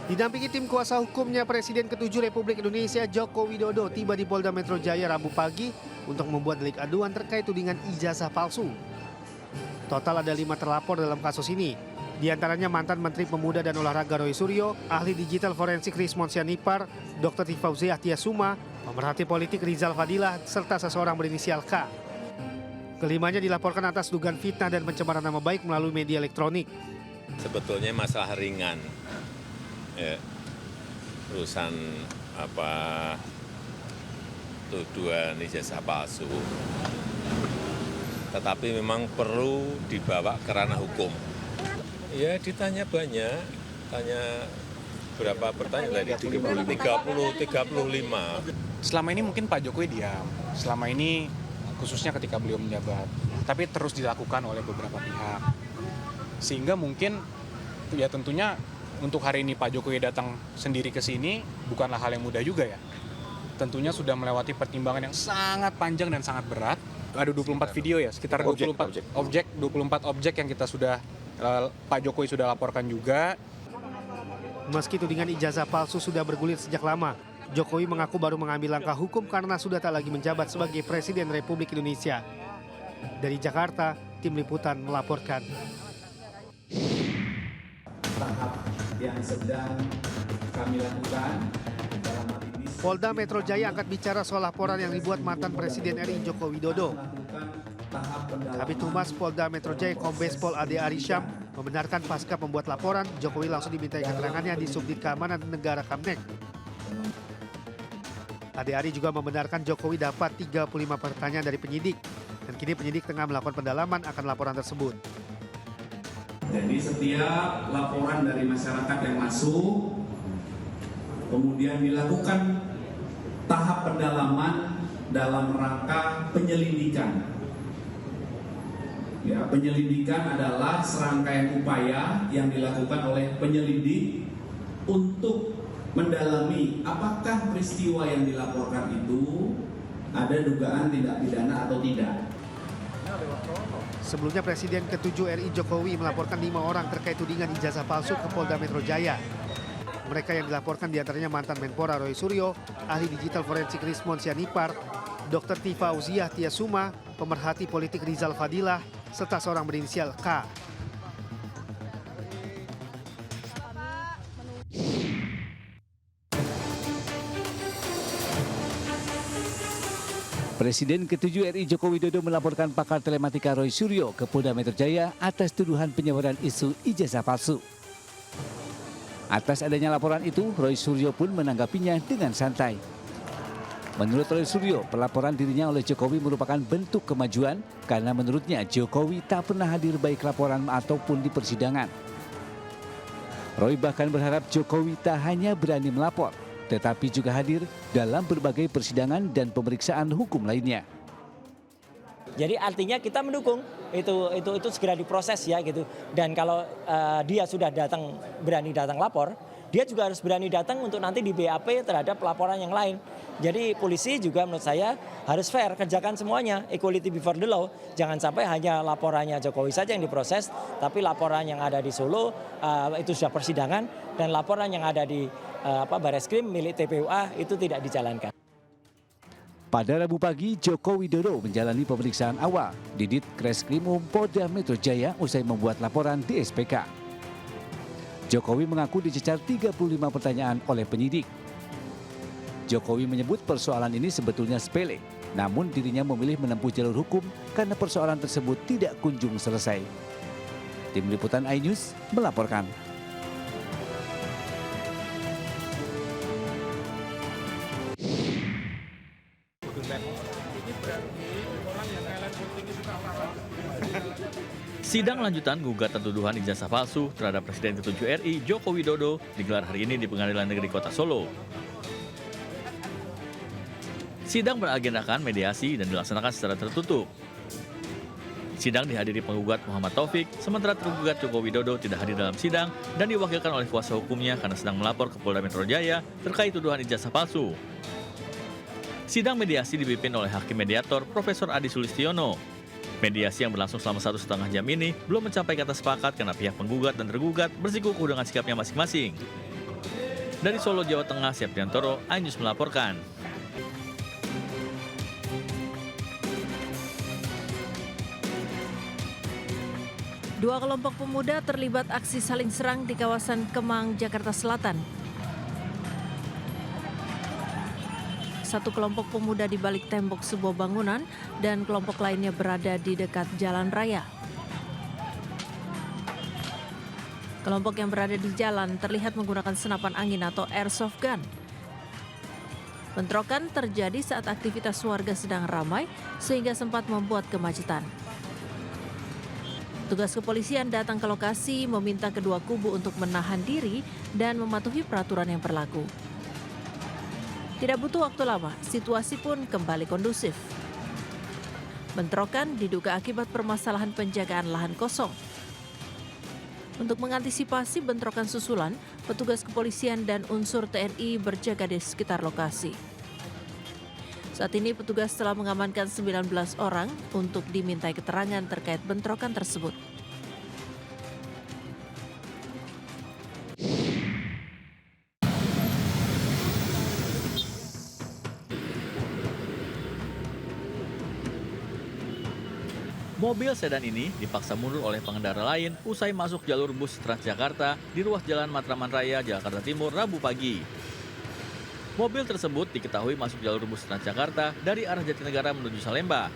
Didampingi tim kuasa hukumnya, Presiden ke-7 Republik Indonesia Joko Widodo tiba di Polda Metro Jaya Rabu pagi untuk membuat delik aduan terkait tudingan ijazah palsu. Total ada 5 terlapor dalam kasus ini. Di antaranya mantan Menteri Pemuda dan Olahraga Roy Suryo, ahli digital forensik Rismon Sianipar, Dr. Tifauziah Tiasuma, pemerhati politik Rizal Fadilah, serta seseorang berinisial K. Kelimanya dilaporkan atas dugaan fitnah dan pencemaran nama baik melalui media elektronik. Sebetulnya masalah ringan, ya, urusan tuduhan ijazah palsu, tetapi memang perlu dibawa ke ranah hukum. Ya ditanya banyak, tanya berapa pertanyaan tadi? 35. Selama ini mungkin Pak Jokowi diam, selama ini khususnya ketika beliau menjabat, tapi terus dilakukan oleh beberapa pihak. Sehingga mungkin ya tentunya untuk hari ini Pak Jokowi datang sendiri ke sini bukanlah hal yang mudah juga ya. Tentunya sudah melewati pertimbangan yang sangat panjang dan sangat berat. Ada 24 video ya, sekitar 24 objek yang kita sudah Pak Jokowi sudah laporkan juga. Meski tudingan ijazah palsu sudah bergulir sejak lama, Jokowi mengaku baru mengambil langkah hukum karena sudah tak lagi menjabat sebagai Presiden Republik Indonesia. Dari Jakarta, Tim Liputan melaporkan. Tahap yang sedang kami lakukan dalam hal ini, Polda Metro Jaya angkat bicara soal laporan yang dibuat mantan Presiden RI Joko Widodo. Kabid Humas Polda Metro Jaya Kombes Pol Ade Arisham membenarkan pasca pembuat laporan, Jokowi langsung dimintai keterangannya di Subdit Keamanan Negara Kamnek. Ade Ari juga membenarkan Jokowi dapat 35 pertanyaan dari penyidik, dan kini penyidik tengah melakukan pendalaman akan laporan tersebut. jadi setiap laporan dari masyarakat yang masuk, kemudian dilakukan tahap pendalaman dalam rangka penyelidikan. Ya, penyelidikan adalah serangkaian upaya yang dilakukan oleh penyelidik untuk mendalami apakah peristiwa yang dilaporkan itu ada dugaan tindak pidana atau tidak. Sebelumnya Presiden ke-7 RI Jokowi melaporkan 5 orang terkait tudingan ijazah palsu ke Polda Metro Jaya. Mereka yang dilaporkan diantaranya mantan Menpora Roy Suryo, ahli digital forensik Rismon Sianipar, Dr. Tifauziah Tiasuma, pemerhati politik Rizal Fadilah, serta seorang berinisial K. Presiden ke-7 RI Joko Widodo melaporkan pakar telematika Roy Suryo ke Polda Metro Jaya atas tuduhan penyebaran isu ijazah palsu. Atas adanya laporan itu, Roy Suryo pun menanggapinya dengan santai. Menurut Roy Suryo, pelaporan dirinya oleh Jokowi merupakan bentuk kemajuan karena menurutnya Jokowi tak pernah hadir baik laporan ataupun di persidangan. Roy bahkan berharap Jokowi tak hanya berani melapor, tetapi juga hadir dalam berbagai persidangan dan pemeriksaan hukum lainnya. Jadi artinya kita mendukung itu segera diproses ya gitu. Dan kalau dia sudah berani datang lapor, dia juga harus berani datang untuk nanti di BAP terhadap laporan yang lain. Jadi polisi juga menurut saya harus fair, kerjakan semuanya, equality before the law. Jangan sampai hanya laporannya Jokowi saja yang diproses, tapi laporan yang ada di Solo itu sudah persidangan, dan laporan yang ada di Bareskrim milik TPUA itu tidak dijalankan. Pada Rabu pagi, Joko Widodo menjalani pemeriksaan awal di Ditreskrimum Polda Metro Jaya usai membuat laporan di SPK. Jokowi mengaku dicecar 35 pertanyaan oleh penyidik. Jokowi menyebut persoalan ini sebetulnya sepele, namun dirinya memilih menempuh jalur hukum karena persoalan tersebut tidak kunjung selesai. Tim Liputan iNews melaporkan. Sidang lanjutan gugatan tuduhan ijazah palsu terhadap Presiden ke-7 RI Joko Widodo digelar hari ini di Pengadilan Negeri Kota Solo. Sidang beragendakan mediasi dan dilaksanakan secara tertutup. Sidang dihadiri penggugat Muhammad Taufik, sementara tergugat Joko Widodo tidak hadir dalam sidang dan diwakilkan oleh kuasa hukumnya karena sedang melapor ke Polda Metro Jaya terkait tuduhan ijazah palsu. Sidang mediasi dipimpin oleh Hakim Mediator Profesor Adi Sulistiono. Mediasi yang berlangsung selama 1,5 jam ini belum mencapai kata sepakat karena pihak penggugat dan tergugat bersikukuh dengan sikapnya masing-masing. Dari Solo, Jawa Tengah, Septiantoro, iNews melaporkan. Dua kelompok pemuda terlibat aksi saling serang di kawasan Kemang, Jakarta Selatan. Satu kelompok pemuda di balik tembok sebuah bangunan dan kelompok lainnya berada di dekat jalan raya. Kelompok yang berada di jalan terlihat menggunakan senapan angin atau airsoft gun. Bentrokan terjadi saat aktivitas warga sedang ramai sehingga sempat membuat kemacetan. Petugas kepolisian datang ke lokasi meminta kedua kubu untuk menahan diri dan mematuhi peraturan yang berlaku. Tidak butuh waktu lama, situasi pun kembali kondusif. Bentrokan diduga akibat permasalahan penjagaan lahan kosong. Untuk mengantisipasi bentrokan susulan, petugas kepolisian dan unsur TNI berjaga di sekitar lokasi. Saat ini petugas telah mengamankan 19 orang untuk dimintai keterangan terkait bentrokan tersebut. Mobil sedan ini dipaksa mundur oleh pengendara lain usai masuk jalur bus Transjakarta di ruas Jalan Matraman Raya, Jakarta Timur, Rabu pagi. Mobil tersebut diketahui masuk jalur bus Transjakarta dari arah Jatinegara menuju Salemba.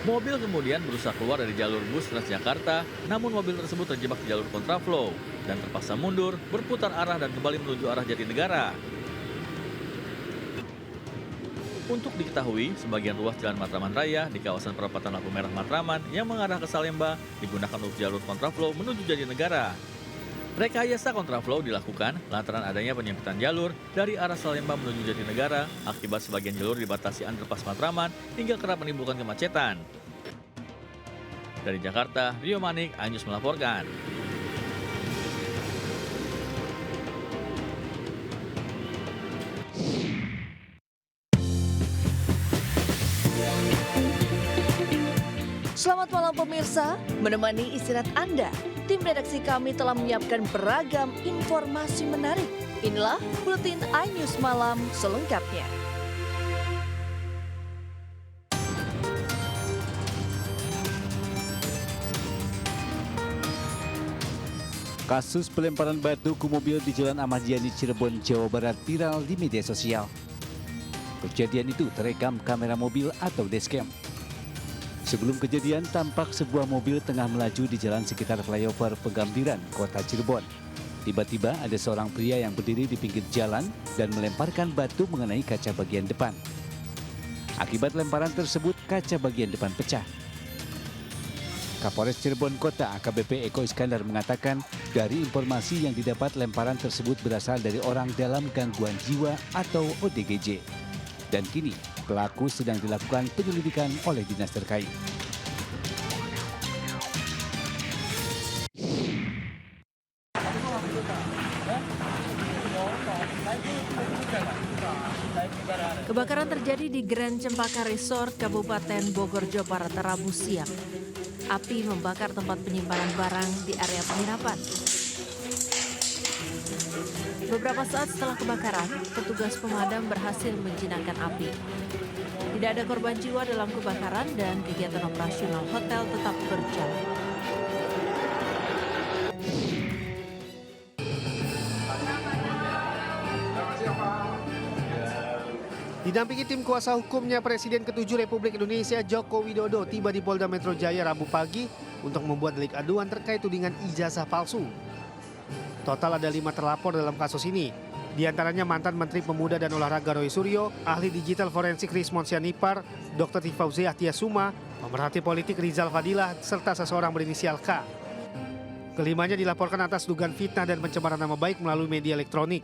Mobil kemudian berusaha keluar dari jalur bus Transjakarta, namun mobil tersebut terjebak di jalur kontraflow dan terpaksa mundur, berputar arah dan kembali menuju arah Jatinegara. Untuk diketahui, sebagian ruas Jalan Matraman Raya di kawasan perempatan lampu merah Matraman yang mengarah ke Salemba digunakan untuk jalur kontraflow menuju Jatinegara. Rekayasa kontraflow dilakukan lantaran adanya penyempitan jalur dari arah Salemba menuju Jatinegara akibat sebagian jalur dibatasi underpass Matraman hingga kerap menimbulkan kemacetan. Dari Jakarta, Rio Manik, iNews melaporkan. Selamat malam pemirsa, menemani istirahat Anda, tim redaksi kami telah menyiapkan beragam informasi menarik. Inilah Buletin iNews Malam selengkapnya. Kasus pelemparan batu ke mobil di Jalan Ahmad Yani, Cirebon, Jawa Barat viral di media sosial. Kejadian itu terekam kamera mobil atau dashcam. Sebelum kejadian, tampak sebuah mobil tengah melaju di jalan sekitar flyover Pegambiran, Kota Cirebon. Tiba-tiba ada seorang pria yang berdiri di pinggir jalan dan melemparkan batu mengenai kaca bagian depan. Akibat lemparan tersebut, kaca bagian depan pecah. Kapolres Cirebon Kota AKBP Eko Iskandar mengatakan, dari informasi yang didapat lemparan tersebut berasal dari orang dalam gangguan jiwa atau ODGJ. Dan kini, pelaku sedang dilakukan penyelidikan oleh dinas terkait. Kebakaran terjadi di Grand Cempaka Resort, Kabupaten Bogor, Jawa Barat, Rabu siang. Api membakar tempat penyimpanan barang di area penginapan. Beberapa saat setelah kebakaran, petugas pemadam berhasil menjinakkan api. Tidak ada korban jiwa dalam kebakaran dan kegiatan operasional hotel tetap berjalan. Didampingi tim kuasa hukumnya, Presiden ke-7 Republik Indonesia Joko Widodo tiba di Polda Metro Jaya Rabu pagi untuk membuat delik aduan terkait tudingan ijazah palsu. Total ada 5 terlapor dalam kasus ini. Di antaranya mantan Menteri Pemuda dan Olahraga Roy Suryo, ahli digital forensik Rismon Sianipar, Dr. Tifauziah Tiasuma, pemerhati politik Rizal Fadilah, serta seseorang berinisial K. Kelimanya dilaporkan atas dugaan fitnah dan pencemaran nama baik melalui media elektronik.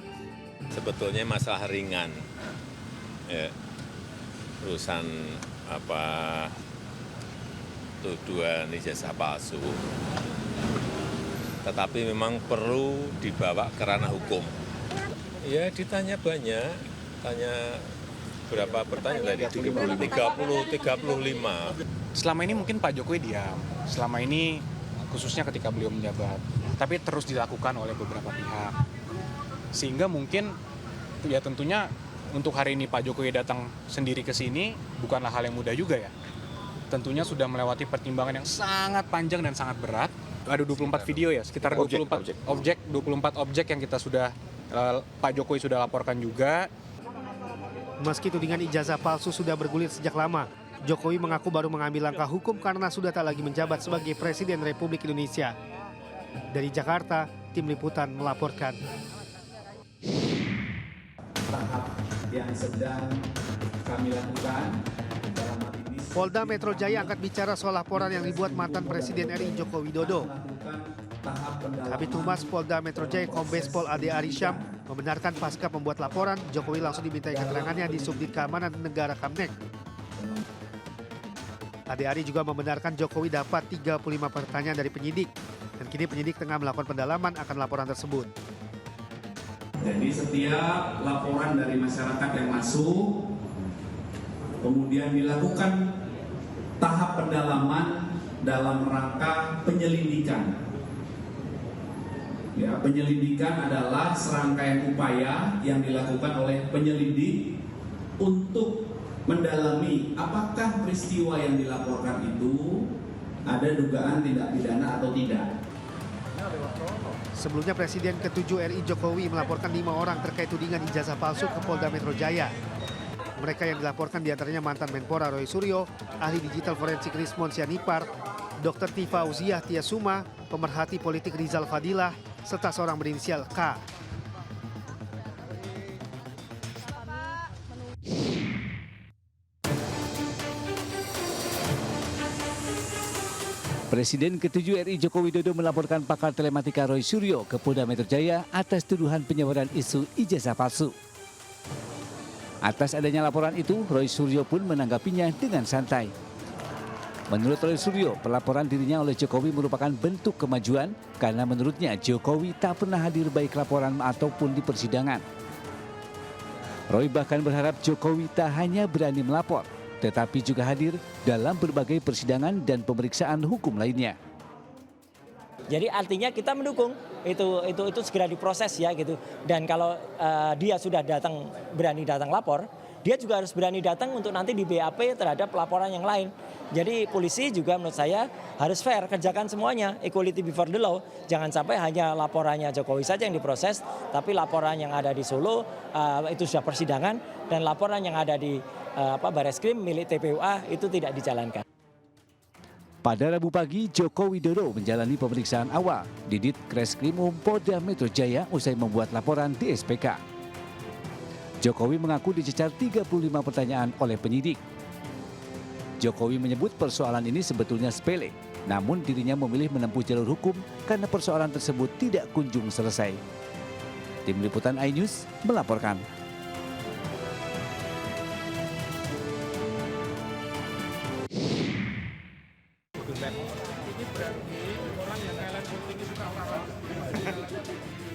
Sebetulnya masalah ringan, urusan tuduhan ijazah palsu. Tetapi memang perlu dibawa ke ranah hukum. Ya ditanya banyak, tanya berapa pertanyaan tadi? 35. Selama ini mungkin Pak Jokowi diam. Selama ini khususnya ketika beliau menjabat. Tapi terus dilakukan oleh beberapa pihak. Sehingga mungkin ya tentunya untuk hari ini Pak Jokowi datang sendiri ke sini bukanlah hal yang mudah juga ya. Tentunya sudah melewati pertimbangan yang sangat panjang dan sangat berat. Ada 24 video ya, sekitar 24 objek yang kita sudah Pak Jokowi sudah laporkan juga. Meski tudingan ijazah palsu sudah bergulir sejak lama, Jokowi mengaku baru mengambil langkah hukum karena sudah tak lagi menjabat sebagai Presiden Republik Indonesia. Dari Jakarta, Tim Liputan melaporkan. Tahap yang sedang kami lakukan dalam hal ini Polda Metro Jaya angkat bicara soal laporan yang dibuat mantan Presiden RI Joko Widodo. Kabid Humas Polda Metro Jaya Kombes Pol Ade Arisham membenarkan pasca pembuat laporan, Jokowi langsung dimintai keterangannya di Subdit Keamanan Negara Kamnek. Ade Ari juga membenarkan Jokowi dapat 35 pertanyaan dari penyidik, dan kini penyidik tengah melakukan pendalaman akan laporan tersebut. Jadi setiap laporan dari masyarakat yang masuk, kemudian dilakukan tahap pendalaman dalam rangka penyelidikan. Ya, penyelidikan adalah serangkaian upaya yang dilakukan oleh penyelidik untuk mendalami apakah peristiwa yang dilaporkan itu ada dugaan tindak pidana atau tidak. Sebelumnya Presiden ke-7 RI Jokowi melaporkan 5 orang terkait tudingan ijazah palsu ke Polda Metro Jaya. Mereka yang dilaporkan diantaranya mantan Menpora Roy Suryo, ahli digital forensik Rismon Sianipar, Dr. Tifa Uziah Tiasuma, pemerhati politik Rizal Fadilah, serta seorang berinisial K. Presiden ke-7 RI Joko Widodo melaporkan pakar telematika Roy Suryo ke Polda Metro Jaya atas tuduhan penyebaran isu ijazah palsu. Atas adanya laporan itu, Roy Suryo pun menanggapinya dengan santai. Menurut Roy Suryo, pelaporan dirinya oleh Jokowi merupakan bentuk kemajuan karena menurutnya Jokowi tak pernah hadir baik laporan ataupun di persidangan. Roy bahkan berharap Jokowi tak hanya berani melapor, tetapi juga hadir dalam berbagai persidangan dan pemeriksaan hukum lainnya. Jadi artinya kita mendukung itu segera diproses ya gitu. Dan kalau dia sudah berani datang lapor, dia juga harus berani datang untuk nanti di BAP terhadap laporan yang lain. Jadi polisi juga menurut saya harus fair, kerjakan semuanya, equality before the law. Jangan sampai hanya laporannya Jokowi saja yang diproses, tapi laporan yang ada di Solo itu sudah persidangan, dan laporan yang ada di Bareskrim milik TPUA itu tidak dijalankan. Pada Rabu pagi, Joko Widodo menjalani pemeriksaan awal di Ditreskrimum Polda Metro Jaya usai membuat laporan di SPK. Jokowi mengaku dicecar 35 pertanyaan oleh penyidik. Jokowi menyebut persoalan ini sebetulnya sepele, namun dirinya memilih menempuh jalur hukum karena persoalan tersebut tidak kunjung selesai. Tim Liputan iNews melaporkan.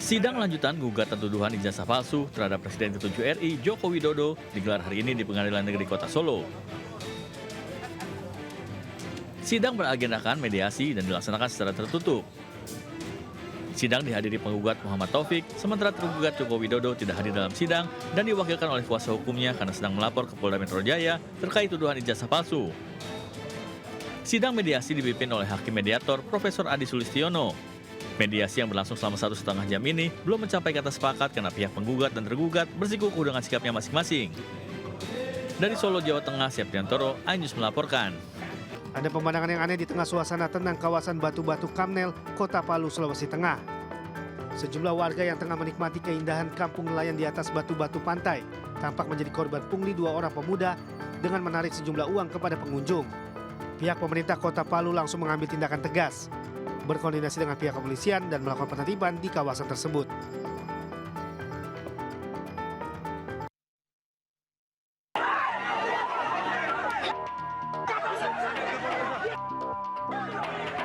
Sidang lanjutan gugatan tuduhan ijazah palsu terhadap Presiden ke-7 RI Joko Widodo digelar hari ini di Pengadilan Negeri Kota Solo. Sidang beragendakan mediasi dan dilaksanakan secara tertutup. Sidang dihadiri penggugat Muhammad Taufik, sementara tergugat Joko Widodo tidak hadir dalam sidang dan diwakilkan oleh kuasa hukumnya karena sedang melapor ke Polda Metro Jaya terkait tuduhan ijazah palsu. Sidang mediasi dipimpin oleh Hakim Mediator Profesor Adi Sulistiono. Mediasi yang berlangsung selama 1,5 jam ini belum mencapai kata sepakat karena pihak penggugat dan tergugat bersikukuh dengan sikapnya masing-masing. Dari Solo, Jawa Tengah, Septiantoro, iNews melaporkan. Ada pemandangan yang aneh di tengah suasana tenang kawasan Batu-Batu Kamnel, Kota Palu, Sulawesi Tengah. Sejumlah warga yang tengah menikmati keindahan kampung nelayan di atas batu-batu pantai tampak menjadi korban pungli 2 orang pemuda dengan menarik sejumlah uang kepada pengunjung. Pihak pemerintah Kota Palu langsung mengambil tindakan tegas, berkoordinasi dengan pihak kepolisian dan melakukan penertiban di kawasan tersebut.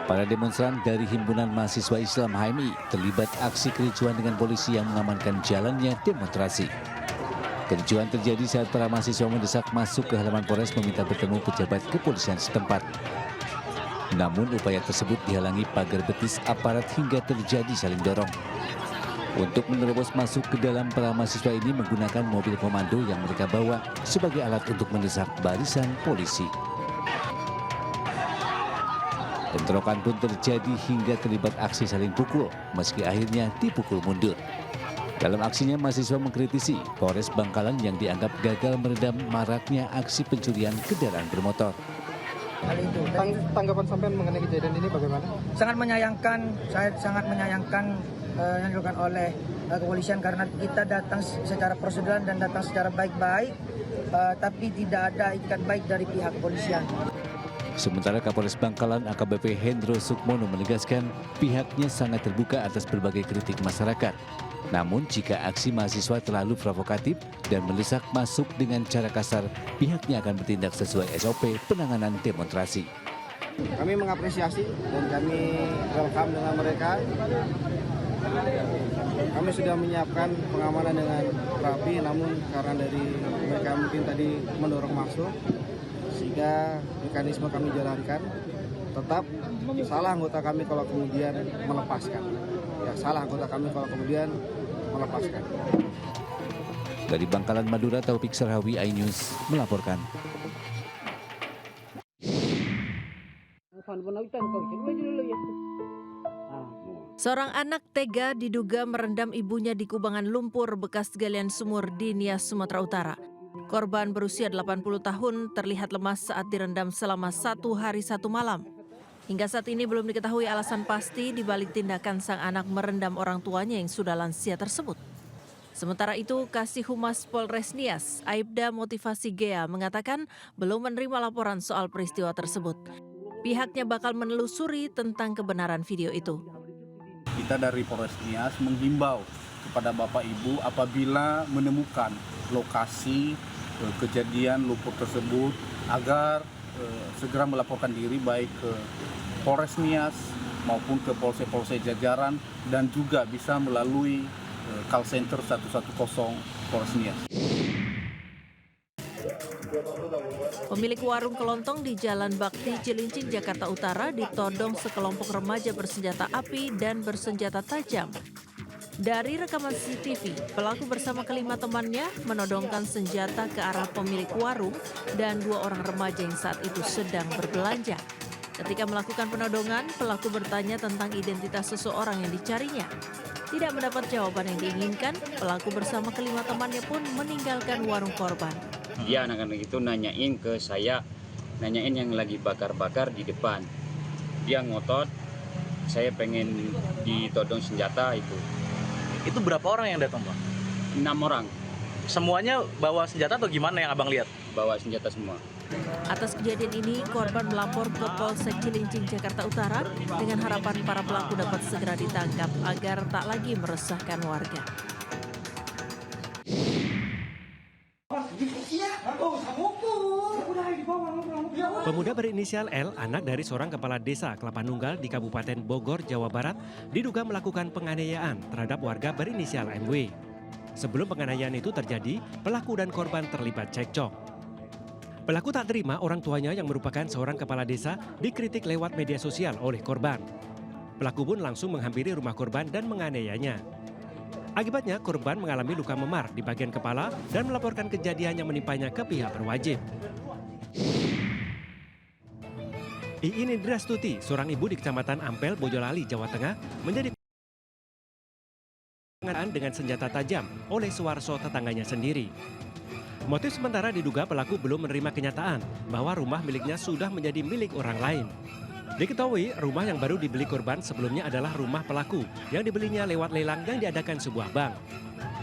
Para demonstran dari Himpunan Mahasiswa Islam HMI terlibat aksi kericuhan dengan polisi yang mengamankan jalannya demonstrasi. Kericuhan terjadi saat para mahasiswa mendesak masuk ke halaman Polres meminta bertemu pejabat kepolisian setempat. Namun upaya tersebut dihalangi pagar betis aparat hingga terjadi saling dorong. Untuk menerobos masuk ke dalam, para mahasiswa ini menggunakan mobil komando yang mereka bawa sebagai alat untuk mendesak barisan polisi. Bentrokan pun terjadi hingga terlibat aksi saling pukul, meski akhirnya dipukul mundur. Dalam aksinya, mahasiswa mengkritisi Polres Bangkalan yang dianggap gagal meredam maraknya aksi pencurian kendaraan bermotor. Tanggapan sampean mengenai kejadian ini bagaimana? Sangat menyayangkan, saya sangat menyayangkan yang dilakukan oleh kepolisian karena kita datang secara prosedural dan datang secara baik-baik, tapi tidak ada itikat baik dari pihak kepolisian. Sementara Kapolres Bangkalan AKBP Hendro Sukmono menegaskan pihaknya sangat terbuka atas berbagai kritik masyarakat. Namun jika aksi mahasiswa terlalu provokatif dan mendesak masuk dengan cara kasar, pihaknya akan bertindak sesuai SOP penanganan demonstrasi. Kami mengapresiasi dan kami welcome dengan mereka. Kami sudah menyiapkan pengamanan dengan rapi, namun karena dari mereka mungkin tadi mendorong masuk, sehingga mekanisme kami jalankan. Tetap salah anggota kami kalau kemudian melepaskan. Ya, salah anggota kami kalau kemudian melepaskan. Dari Bangkalan, Madura, Taufik Sarhawi, iNews melaporkan. Seorang anak tega diduga merendam ibunya di kubangan lumpur bekas galian sumur di Nias, Sumatera Utara. Korban berusia 80 tahun terlihat lemas saat direndam selama 1 hari 1 malam. Hingga saat ini belum diketahui alasan pasti di balik tindakan sang anak merendam orang tuanya yang sudah lansia tersebut. Sementara itu, Kasih Humas Polres Nias, Aibda Motivasi Gea, mengatakan belum menerima laporan soal peristiwa tersebut. Pihaknya bakal menelusuri tentang kebenaran video itu. Kita dari Polres Nias menghimbau kepada Bapak Ibu apabila menemukan lokasi kejadian lumpur tersebut agar segera melaporkan diri baik ke Polres Nias maupun ke polsek-polsek jajaran dan juga bisa melalui call center 110 Polres Nias. Pemilik warung kelontong di Jalan Bakti Cilincing, Jakarta Utara ditodong sekelompok remaja bersenjata api dan bersenjata tajam. Dari rekaman CCTV, pelaku bersama kelima temannya menodongkan senjata ke arah pemilik warung dan 2 orang remaja yang saat itu sedang berbelanja. Ketika melakukan penodongan, pelaku bertanya tentang identitas seseorang yang dicarinya. Tidak mendapat jawaban yang diinginkan, pelaku bersama kelima temannya pun meninggalkan warung korban. Dia anak-anak itu nanyain ke saya, nanyain yang lagi bakar-bakar di depan. Dia ngotot, saya pengen ditodong senjata itu. Itu berapa orang yang datang, Pak? 6 orang. Semuanya bawa senjata atau gimana yang abang lihat? Bawa senjata semua. Atas kejadian ini, korban melapor ke Polsek Cilincing, Jakarta Utara dengan harapan para pelaku dapat segera ditangkap agar tak lagi meresahkan warga. Pemuda berinisial L, anak dari seorang kepala desa Kelapa Nunggal di Kabupaten Bogor, Jawa Barat, diduga melakukan penganiayaan terhadap warga berinisial MW. Sebelum penganiayaan itu terjadi, pelaku dan korban terlibat cekcok. Pelaku tak terima orang tuanya yang merupakan seorang kepala desa dikritik lewat media sosial oleh korban. Pelaku pun langsung menghampiri rumah korban dan menganiayanya. Akibatnya korban mengalami luka memar di bagian kepala dan melaporkan kejadian yang menimpanya ke pihak berwajib. Iin Indrastuti, seorang ibu di Kecamatan Ampel, Boyolali, Jawa Tengah, menjadi penganiayaan dengan senjata tajam oleh Suwarso tetangganya sendiri. Motif sementara diduga pelaku belum menerima kenyataan bahwa rumah miliknya sudah menjadi milik orang lain. Diketahui rumah yang baru dibeli korban sebelumnya adalah rumah pelaku yang dibelinya lewat lelang yang diadakan sebuah bank.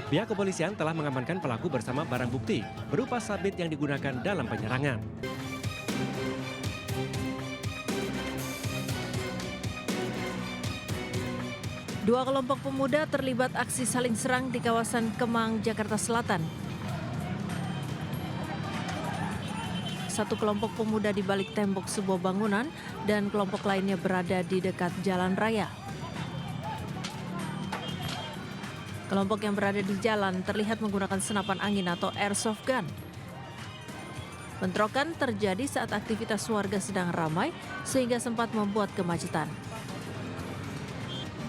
Pihak kepolisian telah mengamankan pelaku bersama barang bukti berupa sabit yang digunakan dalam penyerangan. Dua kelompok pemuda terlibat aksi saling serang di kawasan Kemang, Jakarta Selatan. Satu kelompok pemuda di balik tembok sebuah bangunan dan kelompok lainnya berada di dekat jalan raya. Kelompok yang berada di jalan terlihat menggunakan senapan angin atau airsoft gun. Bentrokan terjadi saat aktivitas warga sedang ramai sehingga sempat membuat kemacetan.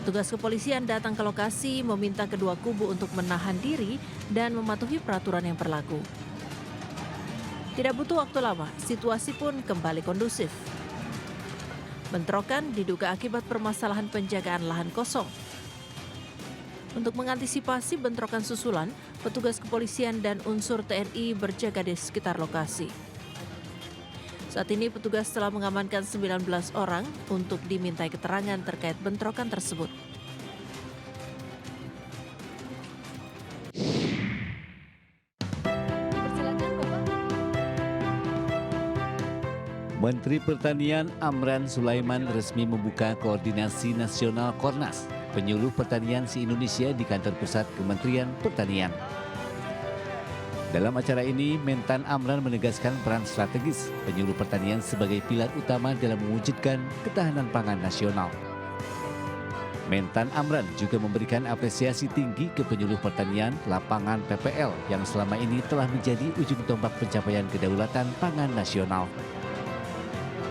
Petugas kepolisian datang ke lokasi meminta kedua kubu untuk menahan diri dan mematuhi peraturan yang berlaku. Tidak butuh waktu lama, situasi pun kembali kondusif. Bentrokan diduga akibat permasalahan penjagaan lahan kosong. Untuk mengantisipasi bentrokan susulan, petugas kepolisian dan unsur TNI berjaga di sekitar lokasi. Saat ini petugas telah mengamankan 19 orang untuk dimintai keterangan terkait bentrokan tersebut. Menteri Pertanian Amran Sulaiman resmi membuka koordinasi nasional Kornas, penyuluh pertanian se-Indonesia di kantor pusat Kementerian Pertanian. Dalam acara ini, Mentan Amran menegaskan peran strategis penyuluh pertanian sebagai pilar utama dalam mewujudkan ketahanan pangan nasional. Mentan Amran juga memberikan apresiasi tinggi ke penyuluh pertanian lapangan PPL yang selama ini telah menjadi ujung tombak pencapaian kedaulatan pangan nasional.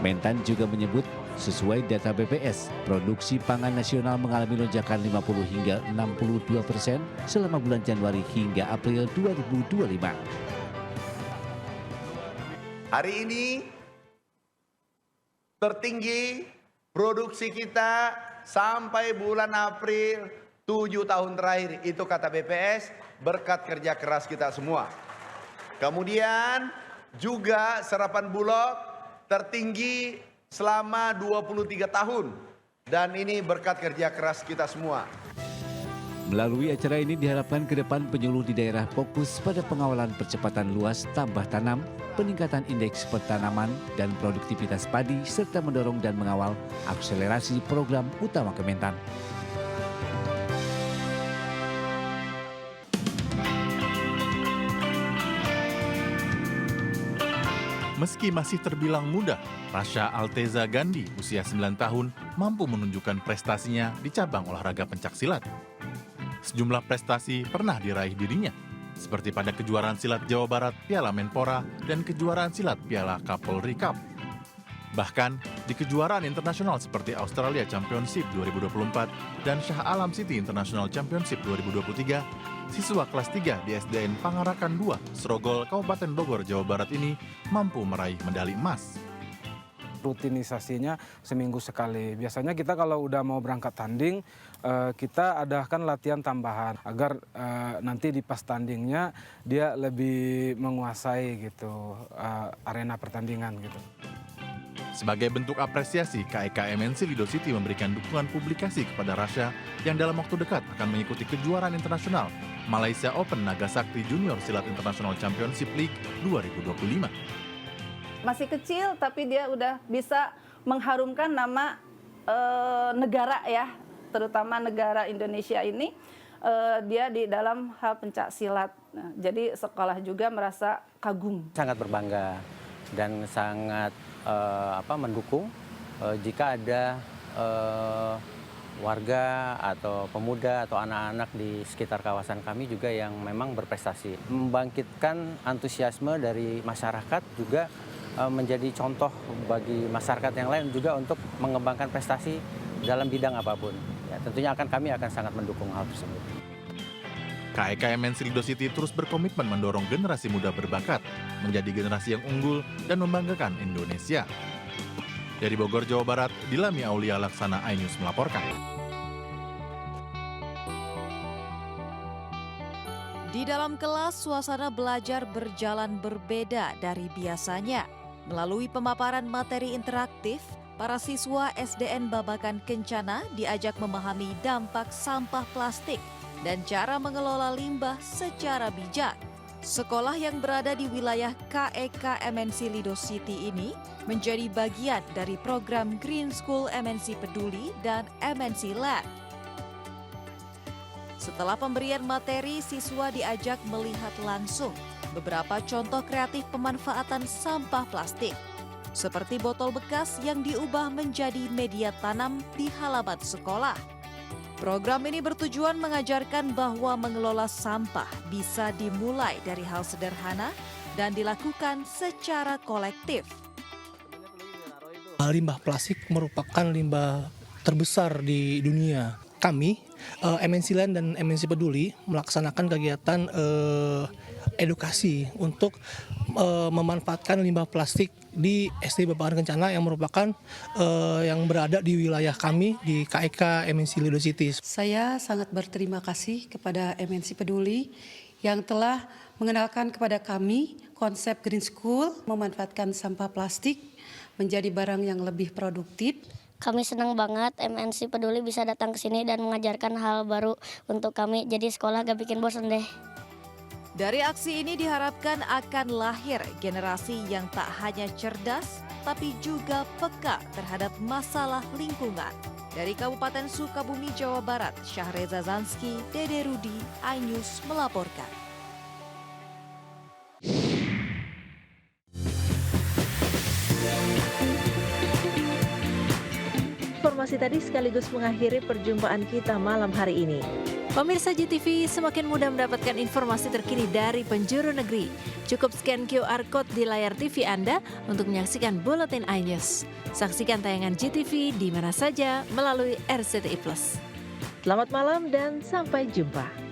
Mentan juga menyebut sesuai data BPS, produksi pangan nasional mengalami lonjakan 50 hingga 62% selama bulan Januari hingga April 2025. Hari ini tertinggi produksi kita sampai bulan April 7 tahun terakhir, itu kata BPS, berkat kerja keras kita semua. Kemudian juga serapan bulog tertinggi selama 23 tahun. Dan ini berkat kerja keras kita semua. Melalui acara ini diharapkan ke depan penyuluh di daerah fokus pada pengawalan percepatan luas tambah tanam, peningkatan indeks pertanaman dan produktivitas padi, serta mendorong dan mengawal akselerasi program utama Kementan. Meski masih terbilang muda, Rasha Alteza Gandhi, usia 9 tahun, mampu menunjukkan prestasinya di cabang olahraga pencaksilat. Sejumlah prestasi pernah diraih dirinya, seperti pada kejuaraan silat Jawa Barat Piala Menpora dan kejuaraan silat Piala Kapolri Cup. Bahkan, di kejuaraan internasional seperti Australia Championship 2024 dan Shah Alam City International Championship 2023, siswa kelas 3 di SDN Pangarakan 2, Srogol, Kabupaten Bogor, Jawa Barat ini mampu meraih medali emas. Rutinisasinya seminggu sekali. Biasanya kita kalau udah mau berangkat tanding, kita adakan latihan tambahan agar nanti di pas tandingnya dia lebih menguasai gitu arena pertandingan gitu. Sebagai bentuk apresiasi, KEK MNC Lido City memberikan dukungan publikasi kepada Rasha yang dalam waktu dekat akan mengikuti kejuaraan internasional Malaysia Open Nagasakti Junior Silat International Championship League 2025. Masih kecil tapi dia udah bisa mengharumkan nama negara ya, terutama negara Indonesia ini. Dia di dalam hal pencak silat. Nah, jadi sekolah juga merasa kagum. Sangat berbangga dan sangat mendukung jika ada warga atau pemuda atau anak-anak di sekitar kawasan kami juga yang memang berprestasi. Membangkitkan antusiasme dari masyarakat juga menjadi contoh bagi masyarakat yang lain juga untuk mengembangkan prestasi dalam bidang apapun. Ya, tentunya kami akan sangat mendukung hal tersebut. KEK MNC Lido City terus berkomitmen mendorong generasi muda berbakat menjadi generasi yang unggul dan membanggakan Indonesia. Dari Bogor, Jawa Barat, Dilami Aulia Laksana, iNews melaporkan. Di dalam kelas, suasana belajar berjalan berbeda dari biasanya. Melalui pemaparan materi interaktif, para siswa SDN Babakan Kencana diajak memahami dampak sampah plastik dan cara mengelola limbah secara bijak. Sekolah yang berada di wilayah KEK MNC Lido City ini menjadi bagian dari program Green School MNC Peduli dan MNC Lab. Setelah pemberian materi, siswa diajak melihat langsung beberapa contoh kreatif pemanfaatan sampah plastik, seperti botol bekas yang diubah menjadi media tanam di halaman sekolah. Program ini bertujuan mengajarkan bahwa mengelola sampah bisa dimulai dari hal sederhana dan dilakukan secara kolektif. Limbah plastik merupakan limbah terbesar di dunia. Kami, MNC Land dan MNC Peduli melaksanakan kegiatan edukasi untuk memanfaatkan limbah plastik di SD Babakan Kencana yang merupakan yang berada di wilayah kami di KEK MNC Lido City. Saya sangat berterima kasih kepada MNC Peduli yang telah mengenalkan kepada kami konsep Green School, memanfaatkan sampah plastik menjadi barang yang lebih produktif. Kami senang banget MNC Peduli bisa datang ke sini dan mengajarkan hal baru untuk kami. Jadi sekolah gak bikin bosan deh. Dari aksi ini diharapkan akan lahir generasi yang tak hanya cerdas, tapi juga peka terhadap masalah lingkungan. Dari Kabupaten Sukabumi, Jawa Barat, Syahreza Zanski, Dede Rudi, iNews melaporkan. Informasi tadi sekaligus mengakhiri perjumpaan kita malam hari ini. Pemirsa JTV semakin mudah mendapatkan informasi terkini dari penjuru negeri. Cukup scan QR Code di layar TV Anda untuk menyaksikan Buletin iNews. Saksikan tayangan JTV di mana saja melalui RCTI+. Selamat malam dan sampai jumpa.